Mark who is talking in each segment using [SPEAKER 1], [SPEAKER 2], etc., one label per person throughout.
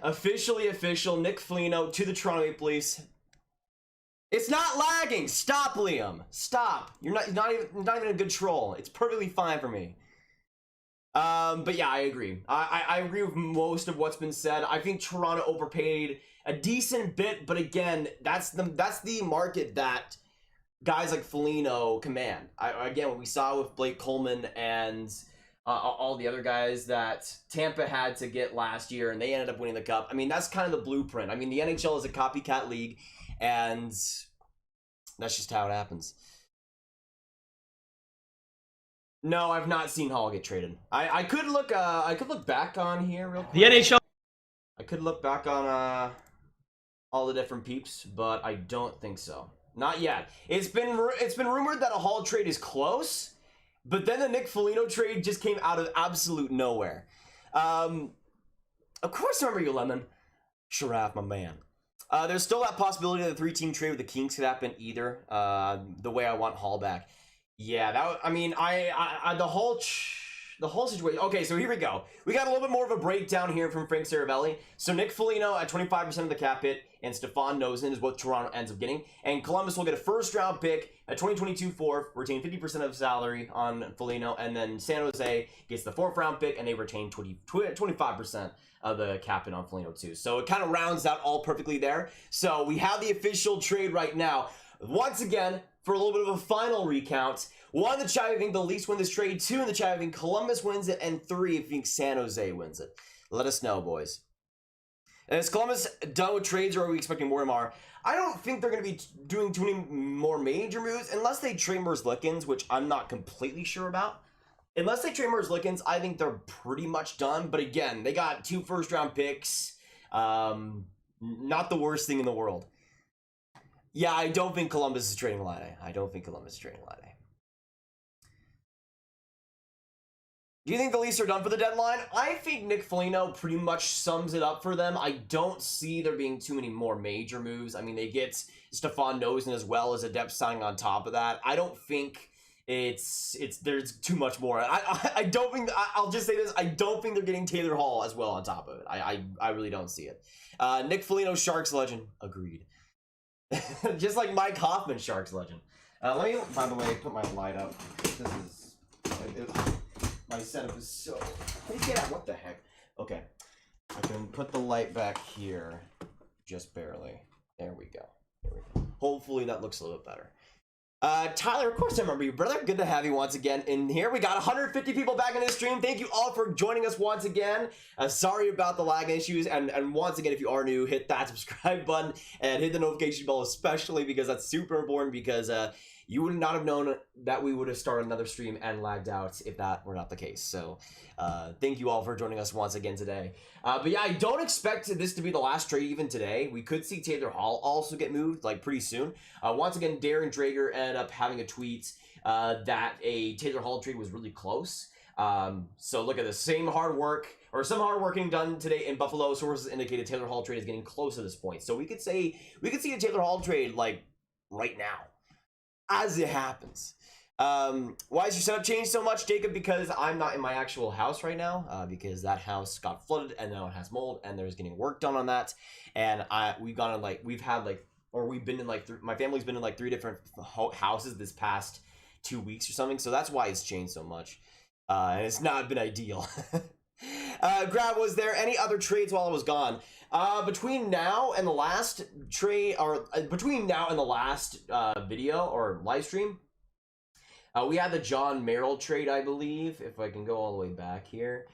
[SPEAKER 1] Officially official. Nick Foligno to the Toronto Maple Leafs. It's not lagging. Stop, Liam. Stop. You're not even a good troll. It's perfectly fine for me. But yeah, I agree. I agree with most of what's been said. I think Toronto overpaid a decent bit, but again, that's the market that guys like Foligno command. Again, what we saw with Blake Coleman and all the other guys that Tampa had to get last year, and they ended up winning the cup. I mean, that's kind of the blueprint. I mean, the NHL is a copycat league, and that's just how it happens. No, I've not seen Hall get traded. I could look back on here real quick.
[SPEAKER 2] The NHL.
[SPEAKER 1] I could look back on all the different peeps, but I don't think so. Not yet. It's been rumored that a Hall trade is close, but then the Nick Foligno trade just came out of absolute nowhere. Of course, I remember you, Lemon. Sharaf, my man. There's still that possibility that the 3-team trade with the Kings could happen either. The way I want Hall back. Yeah, that. I mean, the whole situation. Okay, so here we go. We got a little bit more of a breakdown here from Frank Saravelli. So Nick Foligno at 25% of the cap hit, and Stefan Nosen is what Toronto ends up getting. And Columbus will get a first-round pick, a 2022 fourth, retain 50% of salary on Foligno, and then San Jose gets the 4th-round pick, and they retain 25% of the cap hit on Foligno too. So it kind of rounds out all perfectly there. So we have the official trade right now. Once again, for a little bit of a final recount. 1 in the chat, I think the Leafs win this trade. 2 in the chat, I think Columbus wins it. And 3, I think San Jose wins it. Let us know, boys. And is Columbus done with trades, or are we expecting more tomorrow? I don't think they're going to be doing too many more major moves, unless they trade Merzlikins, which I'm not completely sure about. Unless they trade Merzlikins, I think they're pretty much done. But again, they got 2 first-round picks. Not the worst thing in the world. Yeah, I don't think Columbus is trading Line. I don't think Columbus is trading Line. Do you think the Leafs are done for the deadline? I think Nick Foligno pretty much sums it up for them. I don't see there being too many more major moves. I mean, they get Stefan Nosen as well as a depth signing on top of that. I don't think there's too much more. I don't think, I'll just say this, I don't think they're getting Taylor Hall as well on top of it. I really don't see it. Nick Foligno, Sharks legend. Agreed. Just like Mike Hoffman, Sharks legend. Let me, by the way, put my light up. This is... My setup is so... Yeah, what the heck? Okay. I can put the light back here. Just barely. There we go. There we go. Hopefully that looks a little bit better. Tyler, of course I remember you, brother. Good to have you once again in here. We got 150 people back in this stream. Thank you all for joining us once again. Sorry about the lag issues. And once again, if you are new, hit that subscribe button and hit the notification bell, especially because that's super important, because you would not have known that we would have started another stream and lagged out if that were not the case. So thank you all for joining us once again today. But yeah, I don't expect this to be the last trade even today. We could see Taylor Hall also get moved like pretty soon. Once again, Darren Drager ended up having a tweet that a Taylor Hall trade was really close. So look at this, some hard work getting done today in Buffalo. Sources indicated Taylor Hall trade is getting close to this point. So we could see a Taylor Hall trade like right now, as it happens. Why is your setup changed so much, Jacob? Because I'm not in my actual house right now, because that house got flooded and now it has mold and there's getting work done on that. And my family's been in like 3 different houses this past 2 weeks or something. So that's why it's changed so much. And it's not been ideal. Grab, was there any other trades while I was gone? Between now and the last trade, or between now and the last video or live stream, we had the John Merrill trade, I believe, if I can go all the way back here.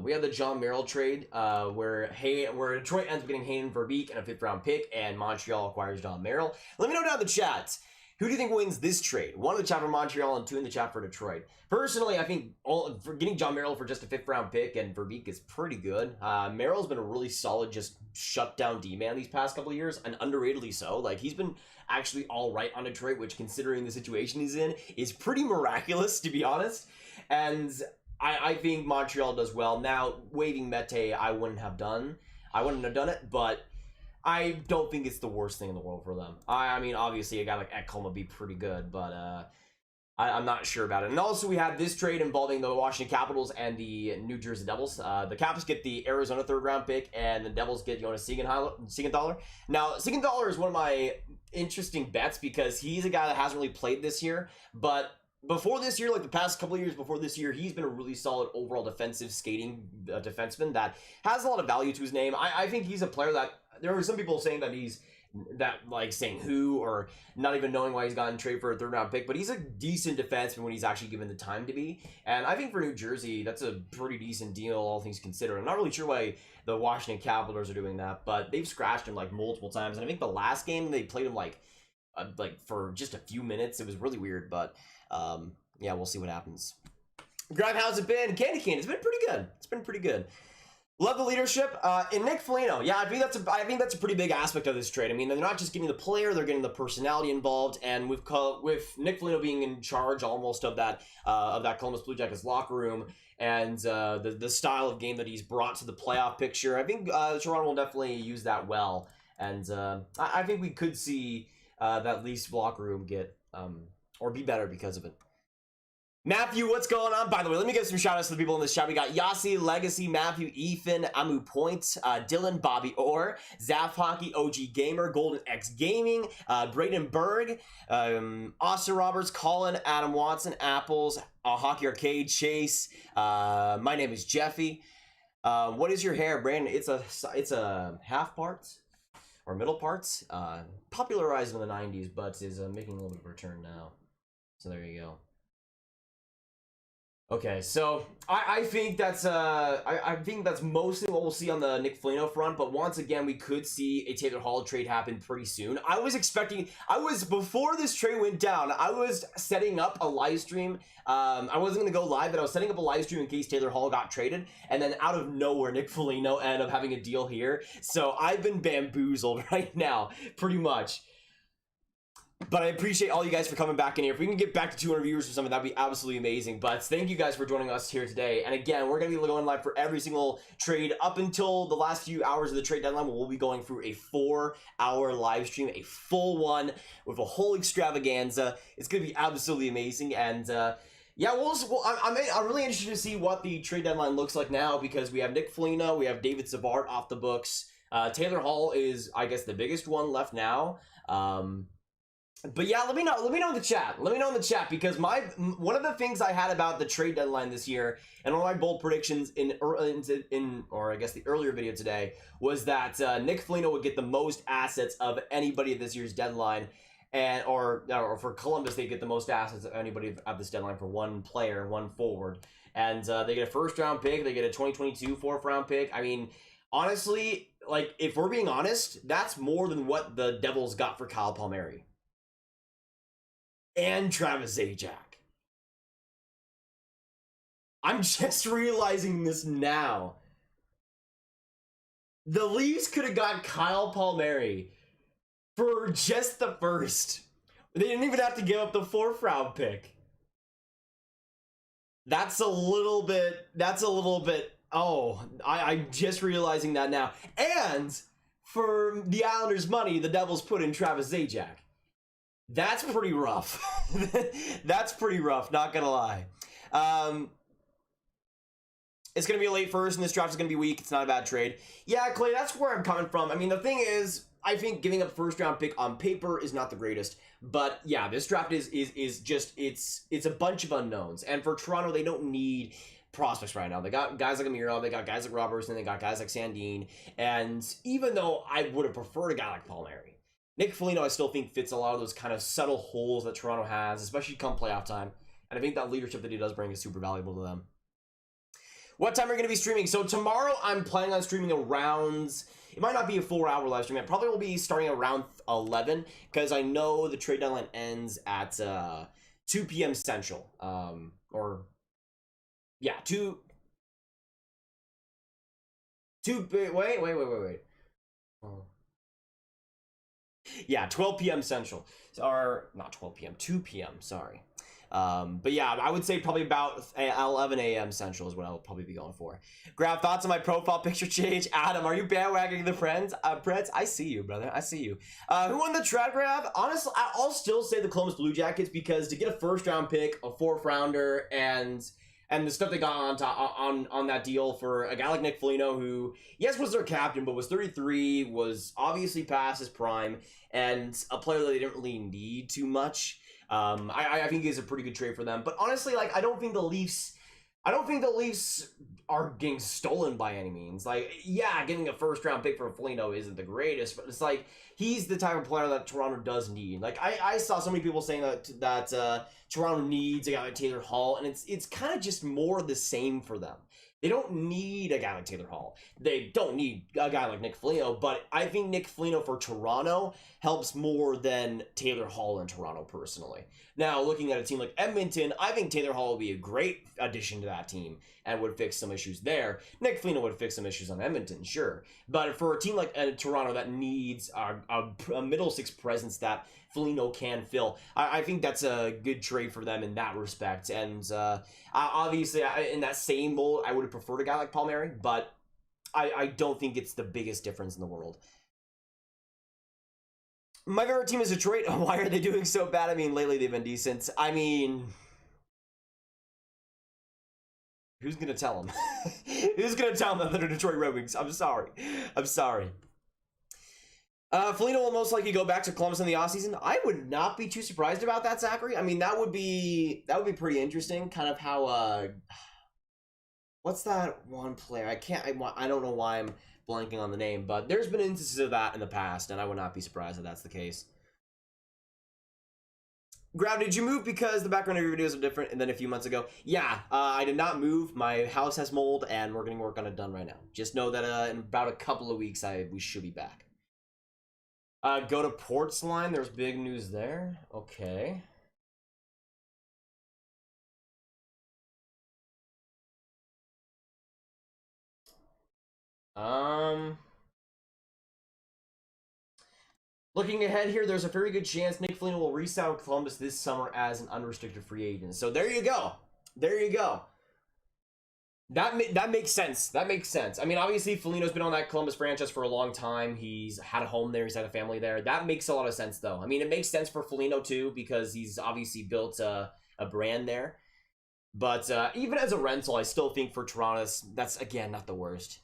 [SPEAKER 1] We had the John Merrill trade where Detroit ends up getting Hayden Verbeek and a 5th-round pick, and Montreal acquires John Merrill. Let me know down in the chat, who do you think wins this trade? 1 in the chat for Montreal and 2 in the chat for Detroit. Personally, I think for getting John Merrill for just a 5th-round pick and Verbeek is pretty good. Merrill's been a really solid, just shut-down D-man these past couple of years, and underratedly so. Like, he's been actually all right on Detroit, which, considering the situation he's in, is pretty miraculous, to be honest. And I think Montreal does well. Now, waiving Mete, I wouldn't have done it, but I don't think it's the worst thing in the world for them. I mean, obviously, a guy like Ekholm would be pretty good, but I'm not sure about it. And also we have this trade involving the Washington Capitals and the New Jersey Devils. The Capitals get the Arizona 3rd round pick, and the Devils get Jonas Siegenthaler. Now, Siegenthaler is one of my interesting bets because he's a guy that hasn't really played this year, but before this year, like the past couple of years before this year, he's been a really solid overall defensive skating defenseman that has a lot of value to his name. I think he's a player that, there are some people saying that he's, saying who, or not even knowing why he's gotten traded for a 3rd round pick, but he's a decent defenseman when he's actually given the time to be. And I think for New Jersey, that's a pretty decent deal, all things considered. I'm not really sure why the Washington Capitals are doing that, but they've scratched him like multiple times. And I think the last game they played him like for just a few minutes. It was really weird, but yeah, we'll see what happens. Greg, how's it been? Candy Cane, it's been pretty good. It's been pretty good. Love the leadership. And Nick Foligno, yeah, I think that's a pretty big aspect of this trade. I mean, they're not just getting the player, they're getting the personality involved, and with Nick Foligno being in charge almost of that Columbus Blue Jackets locker room, and the style of game that he's brought to the playoff picture, I think Toronto will definitely use that well, and I think we could see that Leafs locker room get or be better because of it. Matthew, what's going on? By the way, let me give some shout outs to the people in this chat. We got Yossi, Legacy, Matthew, Ethan, Amu Point, Dylan, Bobby Orr, Zaf Hockey, OG Gamer, Golden X Gaming, Braden Berg, Austin Roberts, Colin, Adam Watson, Apples, Hockey Arcade, Chase. My name is Jeffy. What is your hair, Brandon? It's a half parts or middle parts. Popularized in the 90s, but is making a little bit of a return now. So there you go. Okay, so I think that's mostly what we'll see on the Nick Foligno front, but once again, we could see a Taylor Hall trade happen pretty soon. Before this trade went down, I was setting up a live stream. I wasn't going to go live, but I was setting up a live stream in case Taylor Hall got traded, and then out of nowhere, Nick Foligno ended up having a deal here. So I've been bamboozled right now, pretty much. But I appreciate all you guys for coming back in here. If we can get back to 200 viewers or something, that'd be absolutely amazing. But thank you guys for joining us here today. And again, we're going to be going live for every single trade up until the last few hours of the trade deadline. We'll be going through a 4-hour live stream, a full one with a whole extravaganza. It's going to be absolutely amazing. And yeah, I'm really interested to see what the trade deadline looks like now, because we have Nick Foligno, we have David Savard off the books. Taylor Hall is, I guess, the biggest one left now. But yeah, let me know in the chat. Let me know in the chat, because one of the things I had about the trade deadline this year, and one of my bold predictions in I guess the earlier video today, was that Nick Foligno would get the most assets of anybody at this year's deadline, and or for Columbus they get the most assets of anybody at this deadline for one player, one forward, and they get a 1st round pick, they get a 2022 4th round pick. I mean, honestly, like, if we're being honest, that's more than what the Devils got for Kyle Palmieri and Travis Zajac. I'm just realizing this now. The Leafs could have got Kyle Palmieri for just the 1st. They didn't even have to give up the 4th round pick. That's a little bit, oh, I'm just realizing that now. And for the Islanders' money, the Devils put in Travis Zajac. That's pretty rough. That's pretty rough, not gonna lie. It's gonna be a late first, and this draft is gonna be weak. It's not a bad trade. Yeah, Clay, that's where I'm coming from. I mean, the thing is, I think giving up 1st round pick on paper is not the greatest. But yeah, this draft is just, it's a bunch of unknowns. And for Toronto, they don't need prospects right now. They got guys like Amirov, they got guys like Robertson, they got guys like Sandin. And even though I would have preferred a guy like Palmieri, Nick Foligno, I still think, fits a lot of those kind of subtle holes that Toronto has, especially come playoff time. And I think that leadership that he does bring is super valuable to them. What time are you going to be streaming? So tomorrow, I'm planning on streaming around, it might not be a 4-hour live stream. It probably will be starting around 11, because I know the trade deadline ends at 2 p.m. Central. Yeah, 2. Wait. Oh. Yeah, 12 p.m. Central. Or, not 12 p.m., 2 p.m., sorry. But yeah, I would say probably about 11 a.m. Central is what I'll probably be going for. Grab thoughts on my profile picture change. Adam, are you bandwagoning the Preds? I see you, brother. I see you. Who won the trade grab? Honestly, I'll still say the Columbus Blue Jackets, because to get a first-round pick, a fourth-rounder, and the stuff they got on that deal for a guy like Nick Foligno, who, yes, was their captain, but was 33, was obviously past his prime, and a player that they didn't really need too much. I think it's a pretty good trade for them. But honestly, like, I don't think the Leafs are getting stolen by any means. Like, yeah, getting a first-round pick for Foligno isn't the greatest, but it's like, he's the type of player that Toronto does need. Like, I saw so many people saying that Toronto needs a guy like Taylor Hall, and it's kind of just more the same for them. They don't need a guy like Taylor Hall. They don't need a guy like Nick Foligno, but I think Nick Foligno for Toronto helps more than Taylor Hall in Toronto, personally. Now, looking at a team like Edmonton, I think Taylor Hall would be a great addition to that team and would fix some issues there. Nick Foligno would fix some issues on Edmonton, sure. But for a team like Toronto that needs a middle six presence that Foligno can fill, I think that's a good trade for them in that respect. And obviously, in that same mold, I would have preferred a guy like Palmieri, but I don't think it's the biggest difference in the world. My favorite team is Detroit. Why are they doing so bad? I mean, lately they've been decent. I mean, who's going to tell them? Who's going to tell them that they're Detroit Red Wings? I'm sorry. Foligno will most likely go back to Columbus in the offseason. I would not be too surprised about that, Zachary. I mean, that would be pretty interesting. Kind of how what's that one player? I don't know why I'm blanking on the name, but there's been instances of that in the past, and I would not be surprised if that's the case. Grab, did you move because the background of your videos are different than a few months ago? Yeah, I did not move. My house has mold, and we're getting work on it done right now. Just know that in about a couple of weeks, we should be back. Go to Ports line. There's big news there. Okay. Looking ahead here, there's a very good chance Nick Foligno will re-sign with Columbus this summer as an unrestricted free agent. So there you go. There you go. That makes sense. That makes sense. I mean, obviously, Foligno's been on that Columbus franchise for a long time. He's had a home there. He's had a family there. That makes a lot of sense, though. I mean, it makes sense for Foligno, too, because he's obviously built a brand there. But even as a rental, I still think for Toronto, that's, again, not the worst.